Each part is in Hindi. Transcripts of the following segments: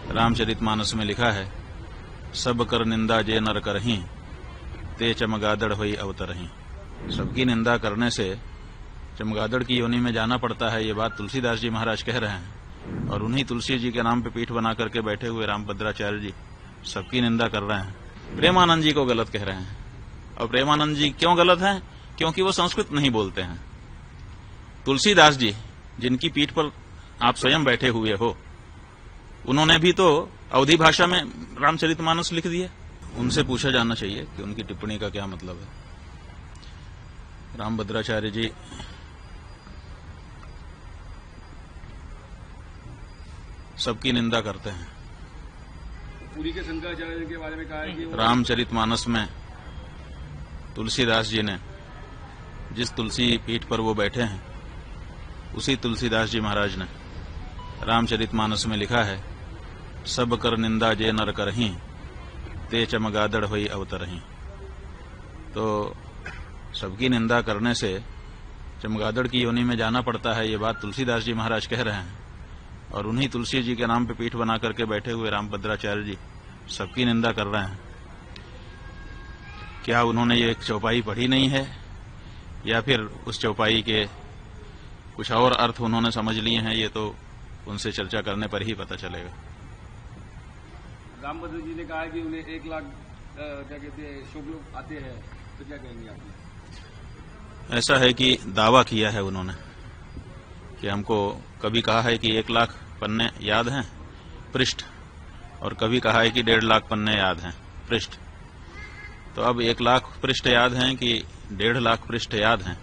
रामचरितमानस में लिखा है, सब कर निंदा जे नर करहीं, ते चमगादड़ होई अवतरहीं। सबकी निंदा करने से चमगादड़ की योनि में जाना पड़ता है, ये बात तुलसीदास जी महाराज कह रहे हैं। और उन्हीं तुलसी जी के नाम पे पीठ बना करके बैठे हुए रामभद्राचार्य जी सबकी निंदा कर रहे हैं, प्रेमानंद जी को गलत कह रहे हैं। और प्रेमानंद जी क्यों गलत हैं? क्योंकि वो संस्कृत नहीं बोलते हैं। तुलसीदास जी जिनकी पीठ पर आप स्वयं बैठे हुए हो, उन्होंने भी तो अवधी भाषा में रामचरितमानस लिख दिया। उनसे पूछा जाना चाहिए कि उनकी टिप्पणी का क्या मतलब है। रामभद्राचार्य जी सबकी निंदा करते हैं। पूरी के शंकराचार्य के बारे में कहा है कि रामचरितमानस में तुलसीदास जी ने जिस तुलसी पीठ पर वो बैठे हैं, उसी तुलसीदास जी महाराज ने रामचरितमानस में लिखा है, सब कर निंदा जे नर करहीं, ते चमगादड़ होई अवतरहीं। तो सबकी निंदा करने से चमगादड़ की योनि में जाना पड़ता है, ये बात तुलसीदास जी महाराज कह रहे हैं। और उन्हीं तुलसी जी के नाम पे पीठ बना करके बैठे हुए रामभद्राचार्य जी सबकी निंदा कर रहे हैं। क्या उन्होंने ये एक चौपाई पढ़ी नहीं है, या फिर उस चौपाई के कुछ और अर्थ उन्होंने समझ लिए हैं? ये तो उनसे चर्चा करने पर ही पता चलेगा। रामभद्र जी ने कहा है कि उन्हें 1 लाख क्या कहते हैं शुभ लोग आते हैं, तो क्या कहेंगे आप? ऐसा है कि दावा किया है उन्होंने कि हमको कभी कहा है कि 1 लाख पन्ने याद हैं पृष्ठ, और कभी कहा है कि 1.5 लाख पन्ने याद हैं पृष्ठ। तो अब 1 लाख पृष्ठ याद हैं कि 1.5 लाख पृष्ठ याद हैं,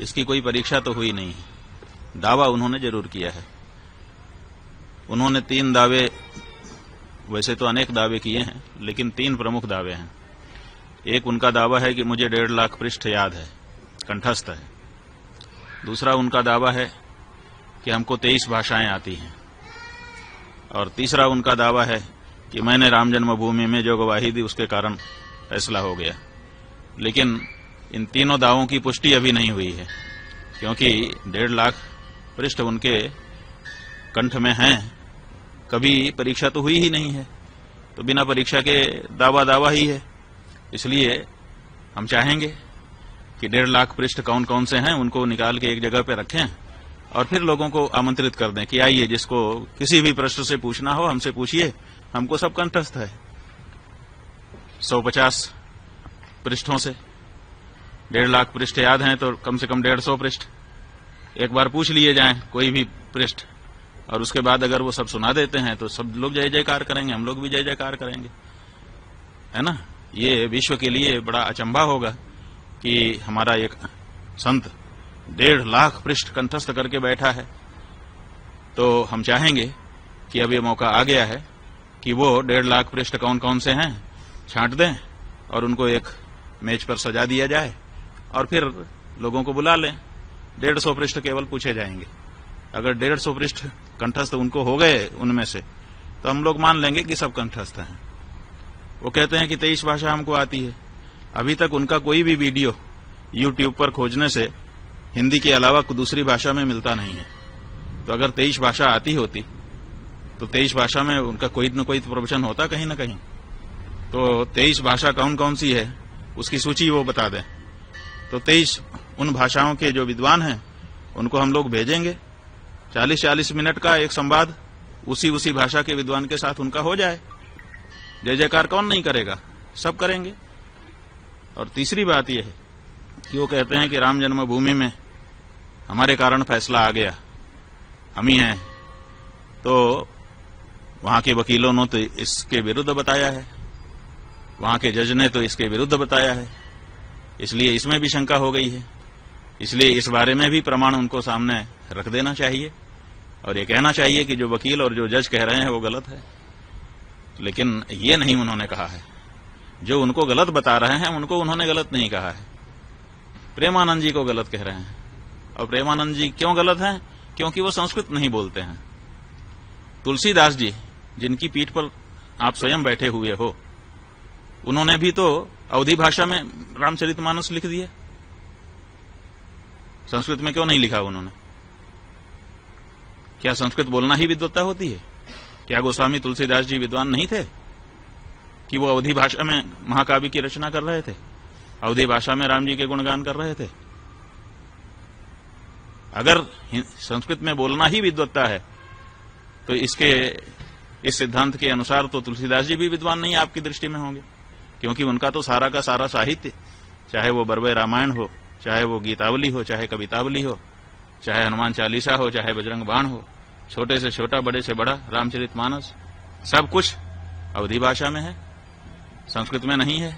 इसकी कोई परीक्षा तो हुई नहीं है। दावा उन्होंने जरूर किया है। उन्होंने 3 दावे, वैसे तो अनेक दावे किए हैं, लेकिन 3 प्रमुख दावे हैं। एक उनका दावा है कि मुझे 1.5 लाख पृष्ठ याद है, कंठस्थ है। दूसरा उनका दावा है कि हमको 23 भाषाएं आती हैं। और तीसरा उनका दावा है कि मैंने राम जन्मभूमि में जो गवाही दी उसके कारण फैसला हो गया। लेकिन इन तीनों दावों की पुष्टि अभी नहीं हुई है, क्योंकि 1.5 लाख पृष्ठ उनके कंठ में हैं, कभी परीक्षा तो हुई ही नहीं है, तो बिना परीक्षा के दावा ही है। इसलिए हम चाहेंगे कि 1.5 लाख पृष्ठ कौन कौन से हैं उनको निकाल के एक जगह पे रखें और फिर लोगों को आमंत्रित कर दें कि आइए, जिसको किसी भी प्रश्न से पूछना हो हमसे पूछिए, हमको सब कंठस्थ है। 150 पृष्ठों से 1.5 लाख पृष्ठ याद हैं, तो कम से कम 150 पृष्ठ एक बार पूछ लिए जाएं कोई भी पृष्ठ, और उसके बाद अगर वो सब सुना देते हैं तो सब लोग जय जयकार करेंगे, हम लोग भी जय जयकार करेंगे, है ना। ये विश्व के लिए बड़ा अचंभा होगा कि हमारा एक संत 1.5 लाख पृष्ठ कंठस्थ करके बैठा है। तो हम चाहेंगे कि अब ये मौका आ गया है कि वो 1.5 लाख पृष्ठ कौन कौन से हैं छांट दें और उनको एक मेज पर सजा दिया जाए और फिर लोगों को बुला लें। 150 पृष्ठ केवल पूछे जाएंगे। अगर 150 पृष्ठ कंठस्थ उनको हो गए उनमें से, तो हम लोग मान लेंगे कि सब कंठस्थ हैं। वो कहते हैं कि 23 भाषा हमको आती है। अभी तक उनका कोई भी वीडियो YouTube पर खोजने से हिंदी के अलावा दूसरी भाषा में मिलता नहीं है। तो अगर 23 भाषा आती होती तो 23 भाषा में उनका कोई न कोई प्रवचन होता कहीं न कहीं। तो 23 भाषा कौन कौन सी है उसकी सूची वो बता दें। तो 23 उन भाषाओं के जो विद्वान हैं उनको हम लोग भेजेंगे। 40-40 मिनट का एक संवाद उसी भाषा के विद्वान के साथ उनका हो जाए। जय जयकार कौन नहीं करेगा, सब करेंगे। और तीसरी बात यह है कि वो कहते हैं कि राम जन्मभूमि में हमारे कारण फैसला आ गया, हम ही हैं। तो वहां के वकीलों ने तो इसके विरुद्ध बताया है, वहां के जज ने तो इसके विरुद्ध बताया है, इसलिए इसमें भी शंका हो गई है। इसलिए इस बारे में भी प्रमाण उनको सामने रख देना चाहिए और ये कहना चाहिए कि जो वकील और जो जज कह रहे हैं वो गलत है। लेकिन ये नहीं उन्होंने कहा है। जो उनको गलत बता रहे हैं उनको उन्होंने गलत नहीं कहा है, प्रेमानंद जी को गलत कह रहे हैं। और प्रेमानंद जी क्यों गलत हैं? क्योंकि वो संस्कृत नहीं बोलते हैं। तुलसीदास जी जिनकी पीठ पर आप स्वयं बैठे हुए हो, उन्होंने भी तो अवधी भाषा में रामचरितमानस लिख दिया। संस्कृत में क्यों नहीं लिखा उन्होंने? क्या संस्कृत बोलना ही विद्वत्ता होती है? क्या गोस्वामी तुलसीदास जी विद्वान नहीं थे कि वो अवधी भाषा में महाकाव्य की रचना कर रहे थे, अवधी भाषा में राम जी के गुणगान कर रहे थे? अगर संस्कृत में बोलना ही विद्वत्ता है तो इस सिद्धांत के अनुसार तो तुलसीदास जी भी विद्वान नहीं आपकी दृष्टि में होंगे, क्योंकि उनका तो सारा का सारा साहित्य, चाहे वो बरवे रामायण हो, चाहे वो गीतावली हो, चाहे कवितावली हो, चाहे हनुमान चालीसा हो, चाहे बजरंग बाण हो, छोटे से छोटा बड़े से बड़ा रामचरितमानस, सब कुछ अवधी भाषा में है, संस्कृत में नहीं है।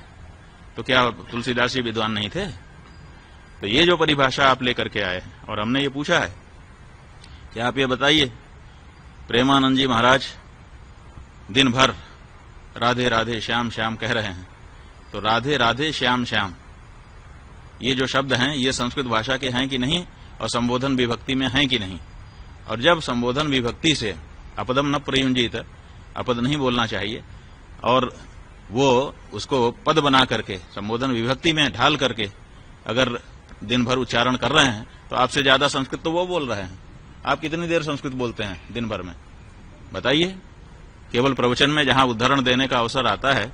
तो क्या तुलसीदास जी विद्वान नहीं थे? तो ये जो परिभाषा आप लेकर के आए और हमने ये पूछा है कि आप ये बताइए, प्रेमानंद जी महाराज दिन भर राधे राधे श्याम श्याम कह रहे हैं, तो राधे राधे श्याम श्याम ये जो शब्द हैं ये संस्कृत भाषा के हैं कि नहीं, और संबोधन विभक्ति में हैं कि नहीं? और जब संबोधन विभक्ति से अपदम न प्रयुंजित, अपद नहीं बोलना चाहिए, और वो उसको पद बना करके संबोधन विभक्ति में ढाल करके अगर दिन भर उच्चारण कर रहे हैं तो आपसे ज्यादा संस्कृत तो वो बोल रहे हैं। आप कितनी देर संस्कृत बोलते हैं दिन भर में, बताइए? केवल प्रवचन में जहां उदाहरण देने का अवसर आता है,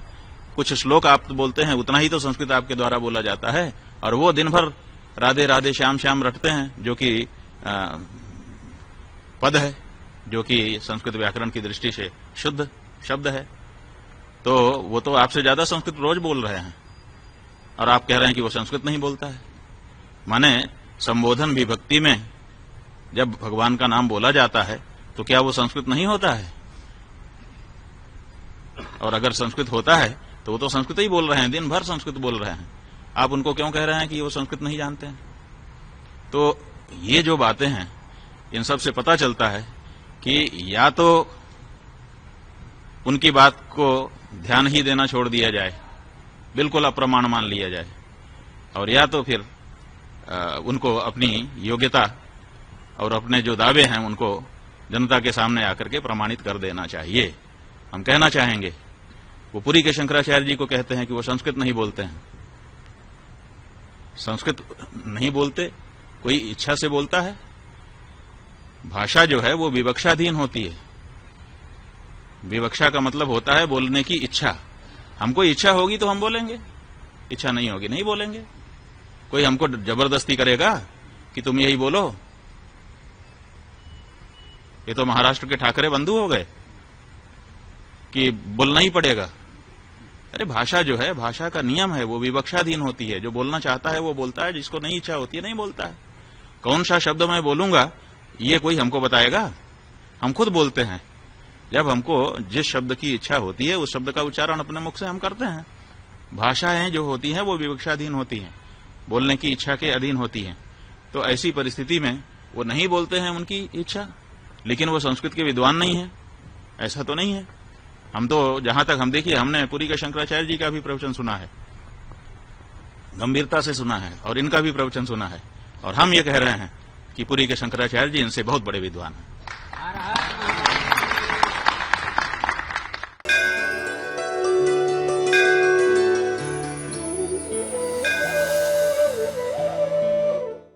कुछ श्लोक आप बोलते हैं, उतना ही तो संस्कृत आपके द्वारा बोला जाता है, और वो दिन भर राधे राधे श्याम श्याम रटते हैं, जो कि पद है, जो कि संस्कृत व्याकरण की दृष्टि से शुद्ध शब्द है। तो वो तो आपसे ज्यादा संस्कृत रोज बोल रहे हैं, और आप कह रहे हैं कि वो संस्कृत नहीं बोलता है। माने संबोधन विभक्ति में जब भगवान का नाम बोला जाता है तो क्या वो संस्कृत नहीं होता है? और अगर संस्कृत होता है तो वो तो संस्कृत ही बोल रहे हैं, दिन भर संस्कृत बोल रहे हैं। आप उनको क्यों कह रहे हैं कि वो संस्कृत नहीं जानते हैं? तो ये जो बातें हैं, इन सब से पता चलता है कि या तो उनकी बात को ध्यान ही देना छोड़ दिया जाए, बिल्कुल अप्रमाण मान लिया जाए, और या तो फिर उनको अपनी योग्यता और अपने जो दावे हैं उनको जनता के सामने आकर के प्रमाणित कर देना चाहिए। हम कहना चाहेंगे, वो पुरी के शंकराचार्य जी को कहते हैं कि वो संस्कृत नहीं बोलते हैं। संस्कृत नहीं बोलते, कोई इच्छा से बोलता है? भाषा जो है वो विवक्षाधीन होती है। विवक्षा का मतलब होता है बोलने की इच्छा। हमको इच्छा होगी तो हम बोलेंगे, इच्छा नहीं होगी नहीं बोलेंगे। कोई हमको जबरदस्ती करेगा कि तुम यही बोलो? ये तो महाराष्ट्र के ठाकरे बंधु हो गए कि बोलना ही पड़ेगा। अरे भाषा जो है, भाषा का नियम है, वो विवक्षाधीन होती है। जो बोलना चाहता है वो बोलता है, जिसको नहीं इच्छा होती है नहीं बोलता है। कौन सा शब्द मैं बोलूंगा ये कोई हमको बताएगा? हम खुद बोलते हैं। जब हमको जिस शब्द की इच्छा होती है उस शब्द का उच्चारण अपने मुख से हम करते हैं। भाषाएं जो होती हैं वो विवक्षाधीन होती हैं, बोलने की इच्छा के अधीन होती हैं। तो ऐसी परिस्थिति में वो नहीं बोलते हैं उनकी इच्छा, लेकिन वो संस्कृत के विद्वान नहीं है, ऐसा तो नहीं है। हम तो जहां तक हम देखिए, हमने पुरी के शंकराचार्य जी का भी प्रवचन सुना है, गंभीरता से सुना है, और इनका भी प्रवचन सुना है, और हम ये कह रहे हैं कि पुरी के शंकराचार्य जी इनसे बहुत बड़े विद्वान हैं।